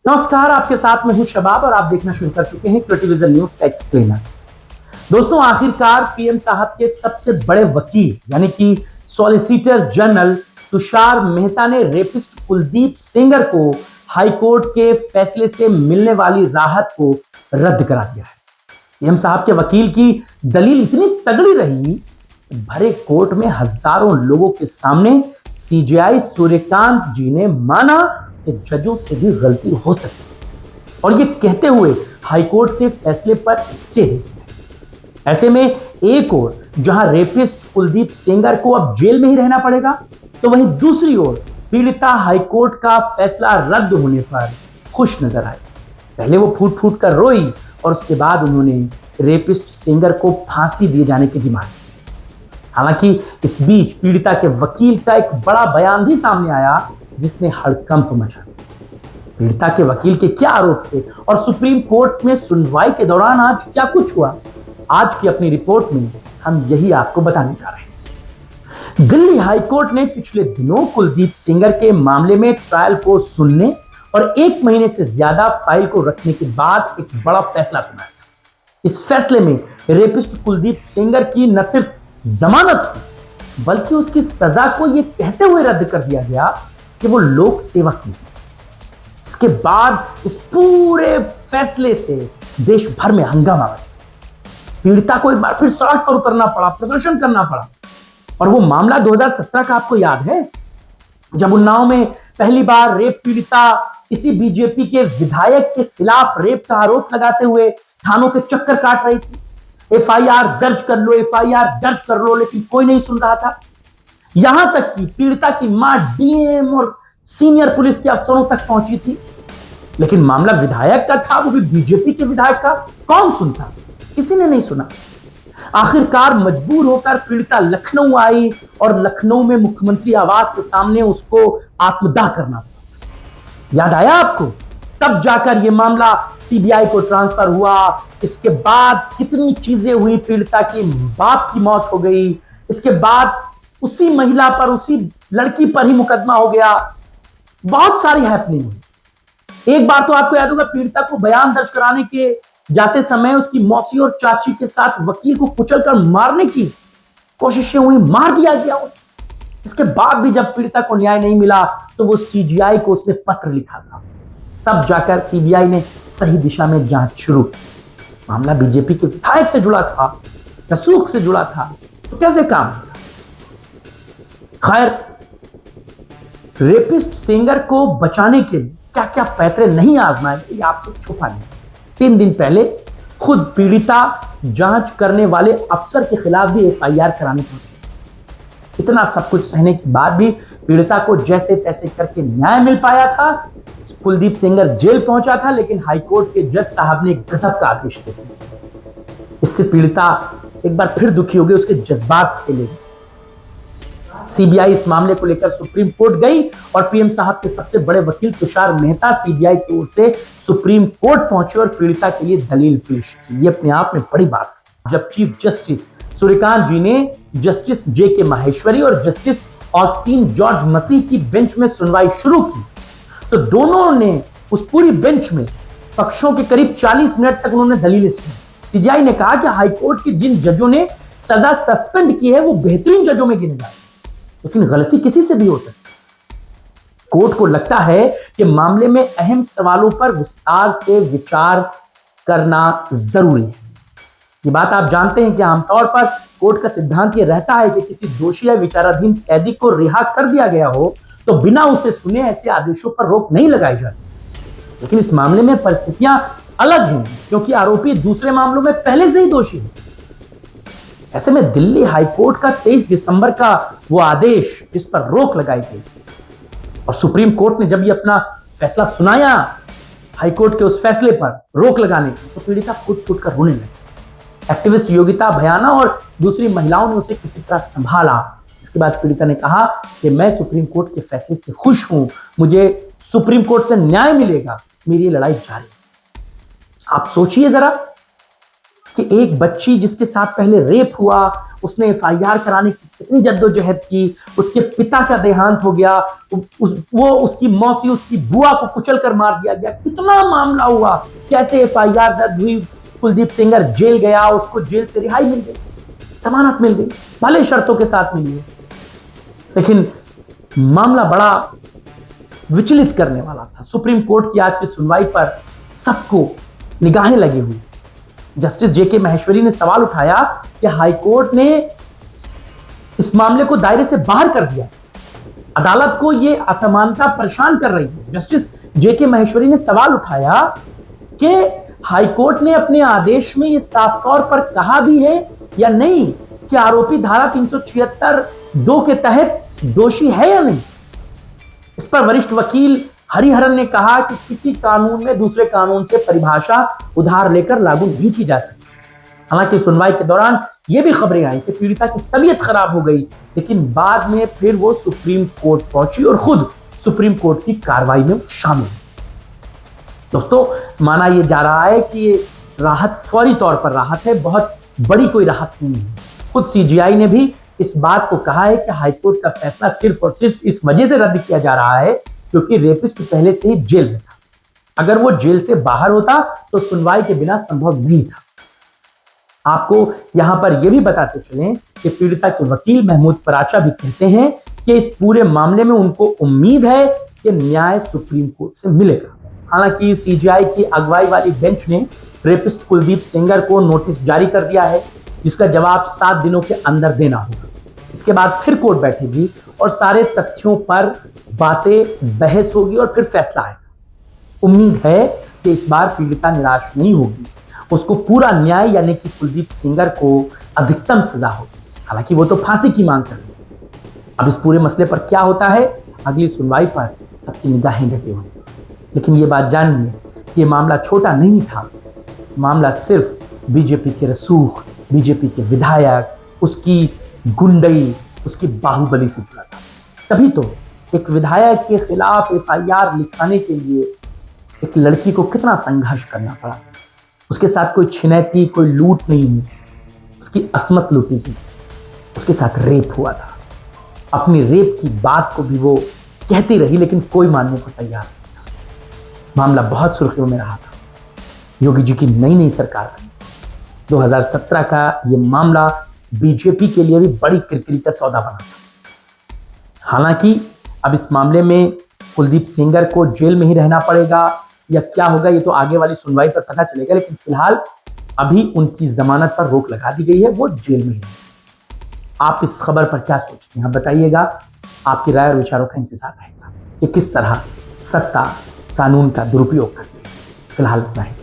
नमस्कार, आपके साथ में हूं शबाब और आप देखना शुरू कर चुके हैं क्रिएटिविजन न्यूज का एक्सप्लेनर। दोस्तों, आखिरकार पीएम साहब के सबसे बड़े वकील यानी कि सॉलिसिटर जनरल तुषार मेहता ने रेपिस्ट कुलदीप सेंगर को हाईकोर्ट के फैसले से मिलने वाली राहत को रद्द करा दिया है। पीएम साहब के वकील की दलील इतनी तगड़ी रही, भरे कोर्ट में हजारों लोगों के सामने सीजेआई सूर्यकांत जी ने माना कि जजों से भी गलती हो सकती है और ये कहते हुए हाईकोर्ट के फैसले पर स्टे दे दिया। ऐसे में एक ओर जहां रेपिस्ट कुलदीप सेंगर को अब जेल में ही रहना पड़ेगा, तो वहीं दूसरी ओर पीड़िता हाईकोर्ट का फैसला रद्द होने पर खुश नजर आई। पहले वो फूट फूट कर रोई और उसके बाद उन्होंने रेपिस्ट सेंगर को फांसी दिए जाने की डिमांड की। हालांकि इस बीच पीड़िता के वकील का एक बड़ा बयान भी सामने आया जिसने हड़कंप मचा। पीड़िता के वकील के क्या आरोप थे और सुप्रीम कोर्ट में सुनवाई के दौरान आज क्या कुछ हुआ, आज की अपनी रिपोर्ट में हम यही आपको बताने जा रहे हैं। दिल्ली हाईकोर्ट ने पिछले दिनों कुलदीप सेंगर के मामले में ट्रायल को सुनने और 1 महीने से ज्यादा फाइल को रखने के बाद एक बड़ा फैसला सुनाया। इस फैसले में रेपिस्ट कुलदीप सेंगर की न सिर्फ जमानत हुई बल्कि उसकी सजा को यह कहते हुए रद्द कर दिया गया कि वो लोक सेवक नहीं। इसके बाद इस पूरे फैसले से देश भर में हंगामा मचा। पीड़िता को एक बार फिर सड़क पर उतरना पड़ा, प्रदर्शन करना पड़ा। और वो मामला 2017 का आपको याद है, जब उन्नाव में पहली बार रेप पीड़िता इसी बीजेपी के विधायक के खिलाफ रेप का आरोप लगाते हुए थानों के चक्कर काट रही थी। एफआईआर दर्ज कर लो, एफआईआर दर्ज कर लो, लेकिन कोई नहीं सुन रहा था। यहां तक कि पीड़िता की मां डीएम और सीनियर पुलिस के अफसरों तक पहुंची थी, लेकिन मामला विधायक का था, वो भी बीजेपी के विधायक का। कौन सुनता? किसी ने नहीं सुना। आखिरकार मजबूर होकर पीड़िता लखनऊ आई और लखनऊ में मुख्यमंत्री आवास के सामने उसको आत्मदाह करना पड़ा। याद आया आपको? तब जाकर यह मामला सीबीआई को ट्रांसफर हुआ। इसके बाद कितनी चीजें हुई, पीड़िता की बाप की मौत हो गई। इसके बाद उसी महिला पर, उसी लड़की पर ही मुकदमा हो गया। बहुत सारी हैपनिंग हुई। एक बार तो आपको याद होगा, पीड़िता को बयान दर्ज कराने के जाते समय उसकी मौसी और चाची के साथ वकील को कुचलकर मारने की कोशिशें हुई, मार दिया गया। इसके बाद भी जब पीड़िता को न्याय नहीं मिला तो वो सीजीआई को उसने पत्र लिखा था। तब जाकर सीबीआई ने सही दिशा में जांच शुरू की। मामला बीजेपी के विधायक से जुड़ा था, रसूख से जुड़ा था, तो कैसे काम हुआ? खैर, रेपिस्ट सेंगर को बचाने के लिए क्या क्या पैतरे नहीं आजमाए ये आपसे छुपा नहीं। 3 दिन पहले खुद पीड़िता जांच करने वाले अफसर के खिलाफ भी एफआईआर करानी पड़ी। इतना सब कुछ सहने के बाद भी पीड़िता को जैसे तैसे करके न्याय मिल पाया था। कुलदीप सेंगर जेल पहुंचा था, लेकिन हाईकोर्ट के जज साहब ने गजब का आदेश दिया। इससे पीड़िता एक बार फिर दुखी हो गई, उसके जज्बात खेले। सीबीआई इस मामले को लेकर सुप्रीम कोर्ट गई और पीएम साहब के सबसे बड़े वकील तुषार मेहता सीबीआई की ओर से सुप्रीम कोर्ट पहुंचे और पीड़िता के लिए दलील पेश की। ये अपने आप में बड़ी बात है। जब चीफ जस्टिस सूर्यकांत जी ने जस्टिस जे.के. माहेश्वरी और जस्टिस ऑगस्टीन जॉर्ज मसीह की बेंच में सुनवाई शुरू की, तो दोनों ने उस पूरी बेंच में पक्षों के करीब 40 मिनट तक उन्होंने दलीलें सुनी। सीबीआई ने कहा कि हाईकोर्ट के जिन जजों ने सजा सस्पेंड की है वो बेहतरीन जजों में गिने जाते, लेकिन गलती किसी से भी हो सकती है। कोर्ट को लगता है कि मामले में अहम सवालों पर विस्तार से विचार करना जरूरी है। ये बात आप जानते हैं कि आमतौर पर कोर्ट का सिद्धांत ये रहता है कि किसी दोषी या विचाराधीन कैदी को रिहा कर दिया गया हो तो बिना उसे सुने ऐसे आदेशों पर रोक नहीं लगाई जाती। लेकिन इस मामले में परिस्थितियां अलग हैं, क्योंकि आरोपी दूसरे मामलों में पहले से ही दोषी है। ऐसे में दिल्ली हाईकोर्ट का 23 दिसंबर का वो आदेश जिस पर रोक लगाई गई और सुप्रीम कोर्ट ने जब ये अपना फैसला सुनाया हाईकोर्ट के उस फैसले पर रोक लगाने की, तो पीड़िता फूट फूट कर रोने लगी। एक्टिविस्ट योगिता भयाना और दूसरी महिलाओं ने उसे किसी तरह संभाला। इसके बाद पीड़िता ने कहा कि मैं सुप्रीम कोर्ट के फैसले से खुश हूं, मुझे सुप्रीम कोर्ट से न्याय मिलेगा, मेरी लड़ाई जारी। आप सोचिए जरा कि एक बच्ची जिसके साथ पहले रेप हुआ उसने एफआईआर कराने की कितनी जद्दोजहद की, उसके पिता का देहांत हो गया, वो उसकी मौसी, उसकी बुआ को कुचल कर मार दिया गया, कितना मामला हुआ, कैसे एफआईआर दर्ज हुई, कुलदीप सेंगर जेल गया, उसको जेल से रिहाई मिल गई, जमानत मिल गई, भले शर्तों के साथ मिली है, लेकिन मामला बड़ा विचलित करने वाला था। सुप्रीम कोर्ट की आज की सुनवाई पर सबको निगाहें लगी हुई। जस्टिस जेके महेश्वरी ने सवाल उठाया कि हाईकोर्ट ने इस मामले को दायरे से बाहर कर दिया, अदालत को यह असमानता परेशान कर रही है। जस्टिस जेके महेश्वरी ने सवाल उठाया कि हाईकोर्ट ने अपने आदेश में यह साफ तौर पर कहा भी है या नहीं कि आरोपी धारा 376(2) के तहत दोषी है या नहीं। इस पर वरिष्ठ वकील हरिहरन ने कहा कि किसी कानून में दूसरे कानून से परिभाषा उधार लेकर लागू नहीं की जा सकती। हालांकि सुनवाई के दौरान यह भी खबरें आई कि पीड़िता की तबीयत खराब हो गई, लेकिन बाद में फिर वो सुप्रीम कोर्ट पहुंची और खुद सुप्रीम कोर्ट की कार्रवाई में शामिल हुई। दोस्तों, माना यह जा रहा है कि ये राहत फौरी तौर पर राहत है, बहुत बड़ी कोई राहत नहीं है। खुद सीजीआई ने भी इस बात को कहा है कि हाईकोर्ट का फैसला सिर्फ और सिर्फ इस वजह से रद्द किया जा रहा है क्योंकि रेपिस्ट पहले से ही जेल में था। अगर वो जेल से बाहर होता तो सुनवाई के बिना संभव नहीं था। आपको यहां पर यह भी बताते चलें कि पीड़िता के वकील महमूद पराचा भी कहते हैं कि इस पूरे मामले में उनको उम्मीद है कि न्याय सुप्रीम कोर्ट से मिलेगा। हालांकि सीजीआई की अगुवाई वाली बेंच ने रेपिस्ट कुलदीप सेंगर को नोटिस जारी कर दिया है, जिसका जवाब 7 दिनों के अंदर देना होगा। इसके बाद फिर कोर्ट बैठेगी और सारे तथ्यों पर बातें बहस होगी और फिर फैसला आएगा। उम्मीद है कि इस बार पीड़िता निराश नहीं होगी, उसको पूरा न्याय यानी कि कुलदीप सेंगर को अधिकतम सजा होगी। हालांकि वो तो फांसी की मांग कर रही है। अब इस पूरे मसले पर क्या होता है, अगली सुनवाई पर सबकी निगाहें डटी हुई। लेकिन ये बात जानिए कि ये मामला छोटा नहीं था। मामला सिर्फ बीजेपी के रसूख, बीजेपी के विधायक, उसकी गुंडई, उसकी बाहुबली से जुड़ा था। तभी तो एक विधायक के खिलाफ एफआईआर लिखाने के लिए एक लड़की को कितना संघर्ष करना पड़ा। उसके साथ कोई छिनैती, कोई लूट नहीं हुई, उसकी असमत लूटी थी, उसके साथ रेप हुआ था। अपनी रेप की बात को भी वो कहती रही लेकिन कोई मानने को तैयार नहीं था। मामला बहुत सुर्खियों में रहा था। योगी जी की नई नई सरकार बनी, 2017 का ये मामला बीजेपी के लिए भी बड़ी किरकिरी का सौदा बना था। हालांकि अब इस मामले में कुलदीप सेंगर को जेल में ही रहना पड़ेगा या क्या होगा ये तो आगे वाली सुनवाई पर पता चलेगा, लेकिन फिलहाल अभी उनकी जमानत पर रोक लगा दी गई है, वो जेल में ही है। आप इस खबर पर क्या सोचते हैं, बताइएगा। आपकी राय और विचारों का इंतजार रहेगा कि किस तरह सत्ता कानून का दुरुपयोग करती है। फिलहाल इतना ही।